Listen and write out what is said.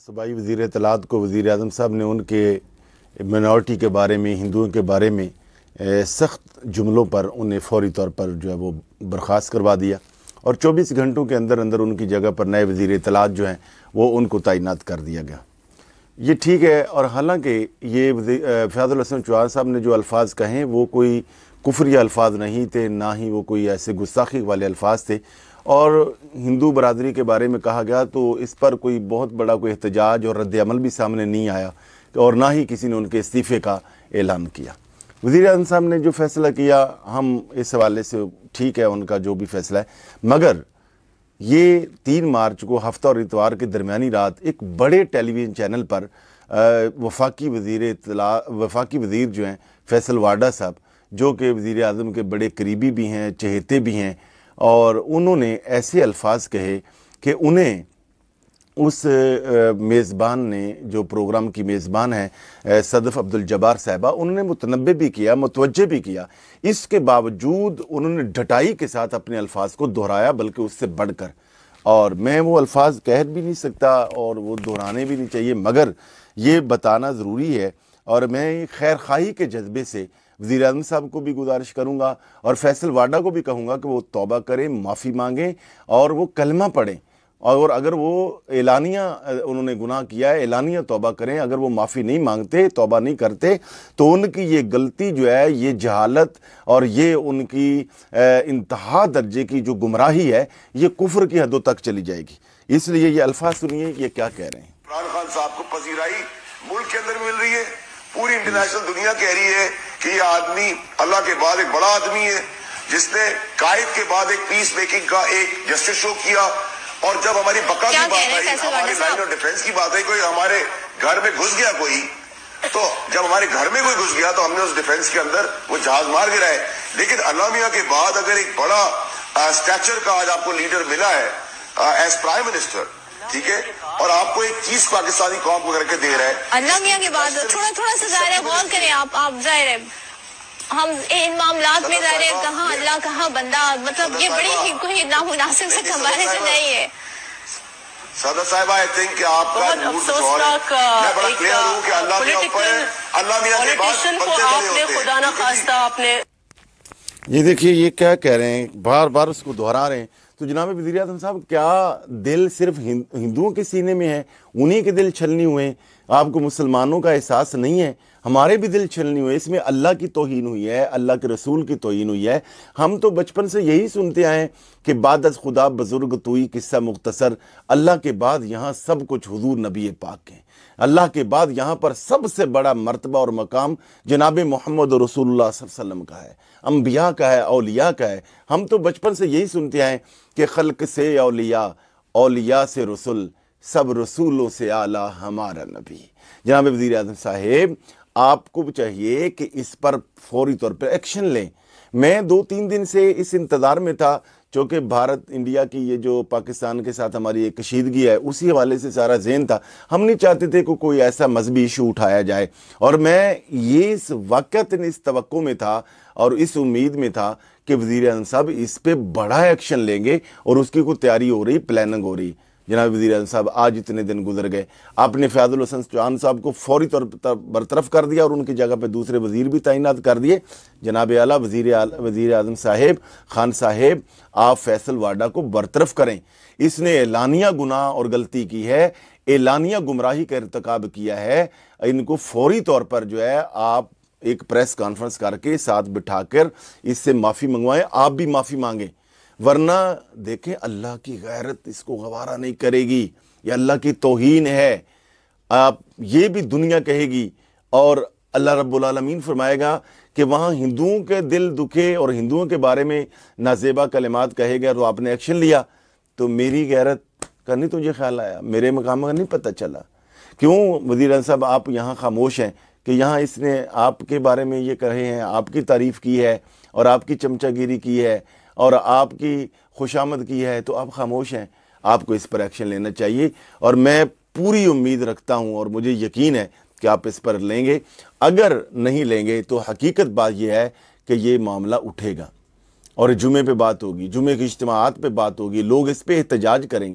सूबाई वज़ीर इत्तलात को वज़ीर आज़म साहब ने उनके मिनॉरिटी के बारे में, हिंदुओं के बारे में सख्त जुमलों पर उन्हें फ़ौरी तौर पर जो है वो बर्खास्त करवा दिया और 24 घंटों के अंदर अंदर उनकी जगह पर नए वज़ीर इत्तलात जो हैं वो उनको तैनात कर दिया गया। ये ठीक है। और हालांकि ये फ़याज़ुल हसन चौहान साहब ने जो अल्फाज कहें वो कोई कुफरी अल्फाज नहीं थे, ना ही वो कोई ऐसे गुस्ताखी वाले अल्फाज थे। और हिंदू बरादरी के बारे में कहा गया तो इस पर कोई बहुत बड़ा कोई एहतजाज और रद्द अमल भी सामने नहीं आया और ना ही किसी ने उनके इस्तीफ़े का ऐलान किया। वज़ीर आज़म साहब ने जो फ़ैसला किया, हम इस हवाले से ठीक है उनका जो भी फ़ैसला है, मगर ये 3 मार्च को हफ्ता और इतवार के दरमियानी रात एक बड़े टेलीविज़न चैनल पर वफाकी वज़ीर जो हैं फैसल वाडा साहब, जो कि वज़ीर आज़म के बड़े करीबी भी हैं, चहेते भी हैं, और उन्होंने ऐसे अल्फाज कहे कि उन्हें उस मेज़बान ने, जो प्रोग्राम की मेज़बान है सदफ़ अब्दुल जब्बार साहिबा, उन्होंने मुतनब्बे भी किया, मुतवज्जे भी किया। इसके बावजूद उन्होंने ढटाई के साथ अपने अल्फाज को दोहराया, बल्कि उससे बढ़कर। और मैं वो अल्फाज कह भी नहीं सकता और वो दोहराने भी नहीं चाहिए, मगर ये बताना ज़रूरी है। और मैं खैर खाही के जज्बे से वज़ीर आज़म साहब को भी गुजारिश करूँगा और फैसल वाडा को भी कहूँगा कि वो तौबा करें, माफ़ी मांगें और वो कलमा पढ़ें। और अगर वो एलानिया उन्होंने गुनाह किया है, एलानिया तौबा करें। अगर वो माफ़ी नहीं मांगते, तौबा नहीं करते, तो उनकी ये गलती जो है, ये जहालत और ये उनकी इंतहा दर्जे की जो गुमराही है, ये कुफ्र की हदों तक चली जाएगी। इसलिए ये अल्फाज सुनिए ये क्या कह रहे हैं। इमरान खान साहब को पजीराई मुल्क के अंदर मिल रही है, पूरी इंटरनेशनल दुनिया कह रही है कि ये आदमी अल्लाह के बाद एक बड़ा आदमी है, जिसने कायद के बाद एक पीस मेकिंग का एक जस्टिस शो किया। और जब हमारी बका की बात आई, हमारी लाइन ऑफ डिफेंस की बात आई, कोई हमारे घर में घुस गया कोई, तो जब हमारे घर में कोई घुस गया तो हमने उस डिफेंस के अंदर वो जहाज मार गिराए। लेकिन अल्लाह मियां के बाद अगर एक बड़ा स्टैचर का आज आपको लीडर मिला है एज प्राइम मिनिस्टर, ठीक है, और आपको एक चीज पाकिस्तानी कौम को करके दे रहा है अल्लाह मियां के बाद थोड़ा सा ज़ाहिर है, गौर करें आप ज़ाहिर है हम इन मामलात में ज़ाहिर है कहाँ अल्लाह कहाँ बंदा, मतलब ये बड़ी ही कोई नामुनासिब से कंपैरिजन नहीं है। सदर साहब, आई थिंक कि आपका मैं बड़ा क्लियर हूँ कि अल्लाह मियां ऊपर है, अल्लाह मियां के बाद बंदे बड़े होते हैं। खुदा ना खास्ता आपने ये देखिए ये क्या कह रहे हैं, बार बार उसको दोहरा रहे हैं। तो जनाब वज़ीर आज़म साहब, क्या दिल सिर्फ हिंदुओं के सीने में है? उन्हीं के दिल छलनी हुए? आपको मुसलमानों का एहसास नहीं है? हमारे भी दिल छलनी हुए। इसमें अल्लाह की तौहीन हुई है, अल्लाह के रसूल की तौहीन हुई है। हम तो बचपन से यही सुनते आए कि बाद अज़ खुदा बुज़ुर्ग तुई किस्सा मुख्तसर, अल्लाह के बाद यहाँ सब कुछ हुजूर नबी पाक हैं। अल्लाह के बाद यहाँ पर सबसे बड़ा मर्तबा और मकाम जनाब मोहम्मद रसूलुल्लाह सल्लल्लाहु अलैहि वसल्लम का है, अम्बिया का है, औलिया का है। हम तो बचपन से यही सुनते आए कि खल्क से औलिया, औलिया से रसूल, सब रसूलों से आला हमारा नबी। जनाब वज़ीर आज़म साहेब, आपको चाहिए कि इस पर फौरी तौर पर एक्शन लें। मैं 2-3 दिन से इस इंतज़ार में था, चूँकि भारत इंडिया की ये जो पाकिस्तान के साथ हमारी एक कशीदगी है, उसी हवाले से सारा ज़हन था। हम नहीं चाहते थे कि कोई ऐसा मजहबी इशू उठाया जाए, और मैं ये इस वाक़अतन इस तवक्को में था और इस उम्मीद में था कि वज़ीर आज़म साहब इस पर बड़ा एक्शन लेंगे और उसकी कोई तैयारी हो रही, प्लानिंग हो रही। जनाब वज़ीर आज़म साहब, आज इतने दिन गुजर गए, आपने फ़याज़ुल हसन चौहान साहब को फौरी तौर पर बरतरफ कर दिया और उनकी जगह पर दूसरे वज़ीर भी तैनात कर दिए। जनाब आला वज़ीर आज़म साहेब, खान साहेब, आप फैसल वाडा को बरतरफ करें। इसने एलानिया गुनाह और गलती की है, एलानिया गुमराही का इर्तिकाब किया है। इनको फौरी तौर पर जो है आप एक प्रेस कॉन्फ्रेंस करके साथ बिठाकर इससे माफ़ी मंगवाएं, आप भी माफ़ी मांगें, वरना देखें अल्लाह की गैरत इसको गवारा नहीं करेगी। ये अल्लाह की तौहीन है, आप ये भी दुनिया कहेगी। और अल्लाह रब्बुल आलमीन फरमाएगा कि वहाँ हिंदुओं के दिल दुखे और हिंदुओं के बारे में नाजेबा कलिमात कहे गए तो आपने एक्शन लिया, तो मेरी गैरत का नहीं तुझे ख्याल आया, मेरे मकाम का नहीं पता चला? क्यों वज़ीर आज़म साहब आप यहाँ खामोश हैं कि यहाँ इसने आपके बारे में ये कहे हैं, आपकी तारीफ़ की है और आपकी चमचागिरी की है और आपकी खुशामद की है, तो आप खामोश हैं? आपको इस पर एक्शन लेना चाहिए और मैं पूरी उम्मीद रखता हूं और मुझे यकीन है कि आप इस पर लेंगे। अगर नहीं लेंगे तो हकीकत बात यह है कि ये मामला उठेगा और जुमे पे बात होगी, जुमे की इज्तिमाआत पे बात होगी, लोग इस पे एहतजाज करेंगे।